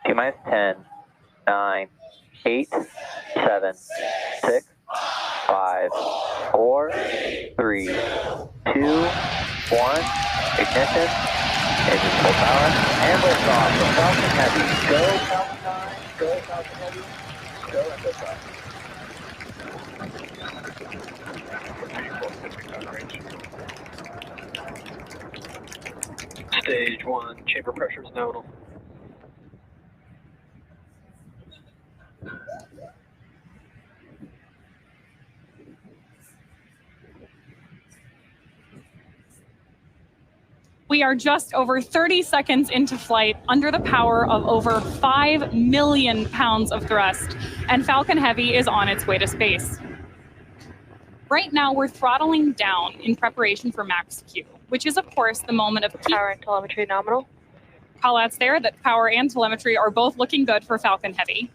T-minus 10, 9, 8, 7, 6, 5, 4, 3, 2, 1. Ignition. Engine full power. And liftoff from Falcon Heavy. Go Falcon 9. Go Falcon Heavy. Go and liftoff. Stage 1, chamber pressure is nominal. We are just over 30 seconds into flight under the power of over 5 million pounds of thrust, and Falcon Heavy is on its way to space. Right now, we're throttling down in preparation for max Q, which is, of course, the moment of peak. Power and telemetry nominal. Callouts there that power and telemetry are both looking good for Falcon Heavy.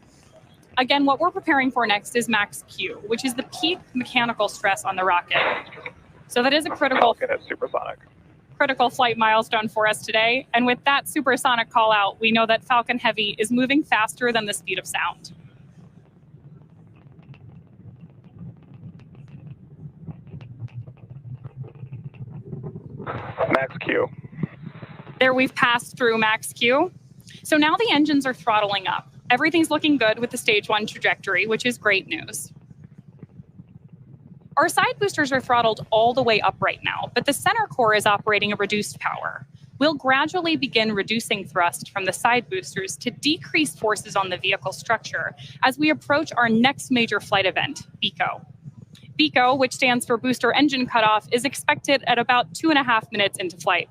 Again, what we're preparing for next is max Q, which is the peak mechanical stress on the rocket. So that is a critical flight milestone for us today. And with that supersonic call out, we know that Falcon Heavy is moving faster than the speed of sound. Max Q. There we've passed through max Q. So now the engines are throttling up. Everything's looking good with the stage 1 trajectory, which is great news. Our side boosters are throttled all the way up right now, but the center core is operating at reduced power. We'll gradually begin reducing thrust from the side boosters to decrease forces on the vehicle structure as we approach our next major flight event, BECO. BECO, which stands for Booster Engine Cutoff, is expected at about 2.5 minutes into flight.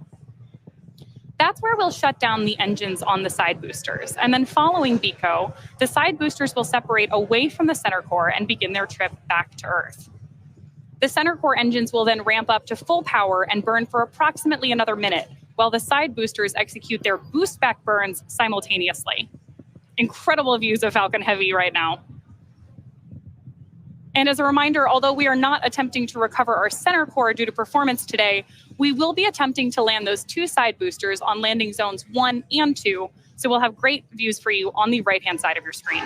That's where we'll shut down the engines on the side boosters. And then following BECO, the side boosters will separate away from the center core and begin their trip back to Earth. The center core engines will then ramp up to full power and burn for approximately another minute, while the side boosters execute their boost back burns simultaneously. Incredible views of Falcon Heavy right now. And as a reminder, although we are not attempting to recover our center core due to performance today, we will be attempting to land those 2 side boosters on landing zones 1 and 2, so we'll have great views for you on the right-hand side of your screen.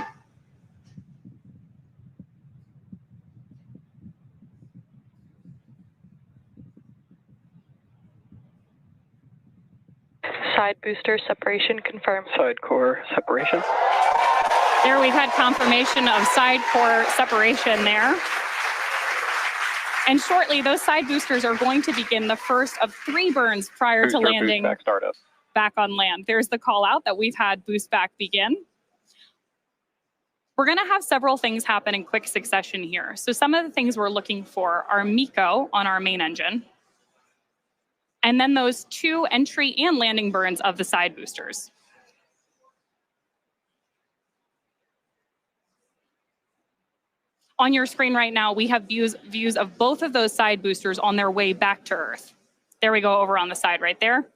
Side booster separation confirmed. Side core separation. There we've had confirmation of side core separation there. And shortly, those side boosters are going to begin the first of 3 burns prior to landing back on land. There's the call out that we've had boost back begin. We're going to have several things happen in quick succession here. So some of the things we're looking for are MECO on our main engine, and then those 2 entry and landing burns of the side boosters. On your screen right now, we have views of both of those side boosters on their way back to Earth. There we go, over on the side right there.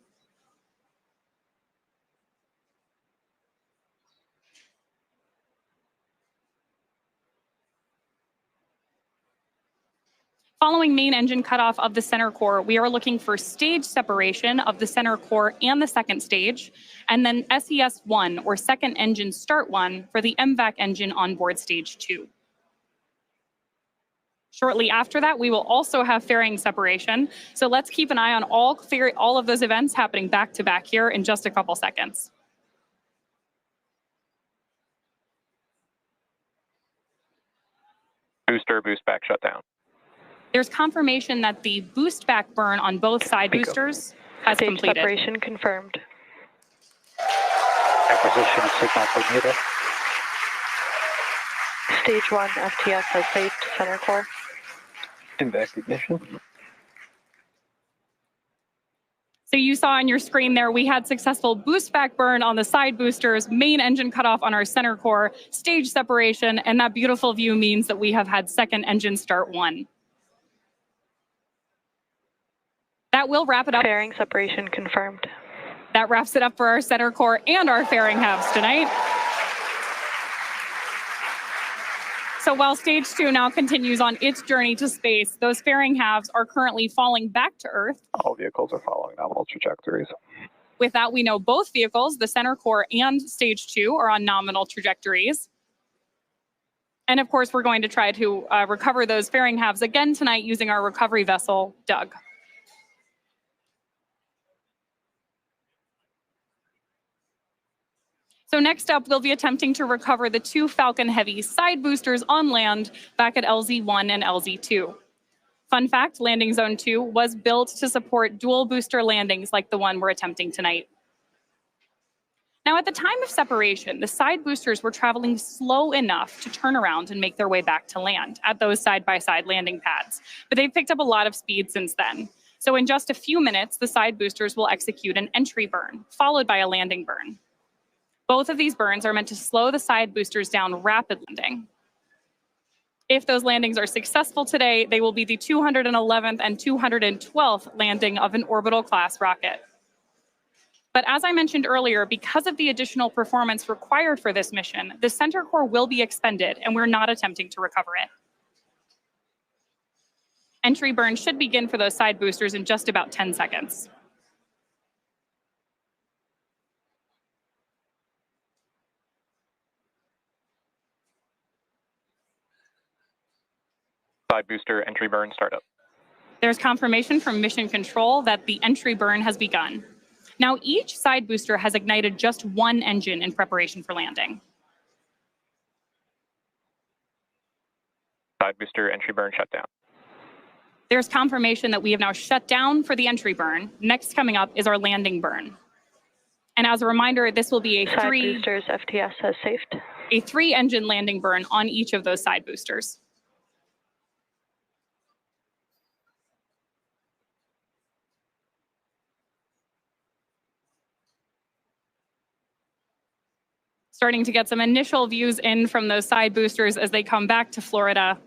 Following main engine cutoff of the center core, we are looking for stage separation of the center core and the second stage, and then SES-1, or second engine start 1, for the MVAC engine on board stage 2. Shortly after that, we will also have fairing separation. So let's keep an eye on all of those events happening back to back here in just a couple seconds. Booster boost back shutdown. There's confirmation that the boost back burn on both side boosters has Stage completed. separation confirmed. Acquisition signal for Bermuda. Stage 1 FTS has saved center core. MVAC ignition. So you saw on your screen there, we had successful boost back burn on the side boosters, main engine cutoff on our center core, stage separation, and that beautiful view means that we have had second engine start 1. That will wrap it up. Fairing separation confirmed. That wraps it up for our center core and our fairing halves tonight. So while stage 2 now continues on its journey to space, those fairing halves are currently falling back to Earth. All vehicles are following nominal trajectories. With that, we know both vehicles, the center core and stage 2, are on nominal trajectories. And of course, we're going to try to recover those fairing halves again tonight using our recovery vessel, Doug. So next up, we'll be attempting to recover the 2 Falcon Heavy side boosters on land back at LZ1 and LZ2. Fun fact, Landing Zone 2 was built to support dual booster landings like the one we're attempting tonight. Now, at the time of separation, the side boosters were traveling slow enough to turn around and make their way back to land at those side-by-side landing pads. But they've picked up a lot of speed since then. So in just a few minutes, the side boosters will execute an entry burn, followed by a landing burn. Both of these burns are meant to slow the side boosters down rapid landing. If those landings are successful today, they will be the 211th and 212th landing of an orbital class rocket. But as I mentioned earlier, because of the additional performance required for this mission, the center core will be expended, and we're not attempting to recover it. Entry burn should begin for those side boosters in just about 10 seconds. Side booster entry burn startup. There's confirmation from mission control that the entry burn has begun. Now, each side booster has ignited just one engine in preparation for landing. Side booster entry burn shutdown. There's confirmation that we have now shut down for the entry burn. Next coming up is our landing burn. And as a reminder, this will be a Side boosters, FTS has saved. A 3-engine landing burn on each of those side boosters. Starting to get some initial views in from those side boosters as they come back to Florida,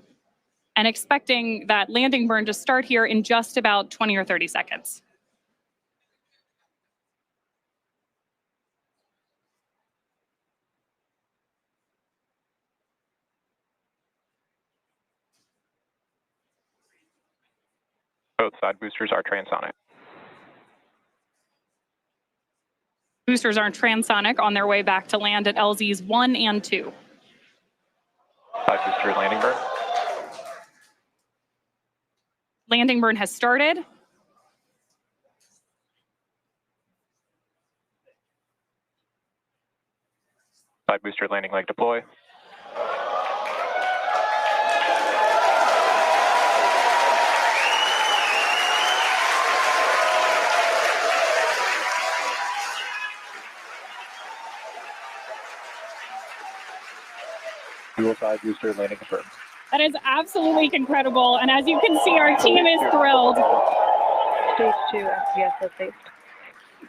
and expecting that landing burn to start here in just about 20 or 30 seconds. Both side boosters are transonic. Boosters are transonic on their way back to land at LZs 1 and 2. Side booster landing burn. Landing burn has started. Side booster landing leg deploy. Dual side booster landing confirmed. That is absolutely incredible. And as you can see, our team is thrilled. Stage 2, FTS has saved.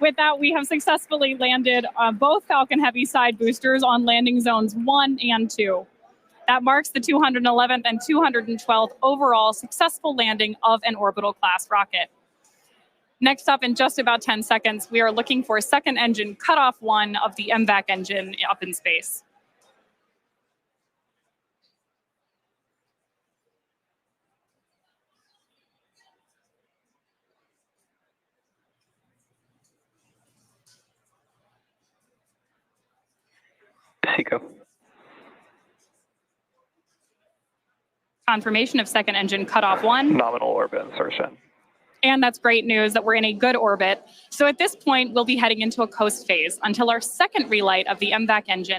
With that, we have successfully landed both Falcon Heavy side boosters on landing zones 1 and 2. That marks the 211th and 212th overall successful landing of an orbital class rocket. Next up, in just about 10 seconds, we are looking for second engine cutoff 1 of the MVAC engine up in space. Seco. Confirmation of second engine cutoff 1. Nominal orbit insertion. And that's great news that we're in a good orbit. So at this point, we'll be heading into a coast phase until our second relight of the MVAC engine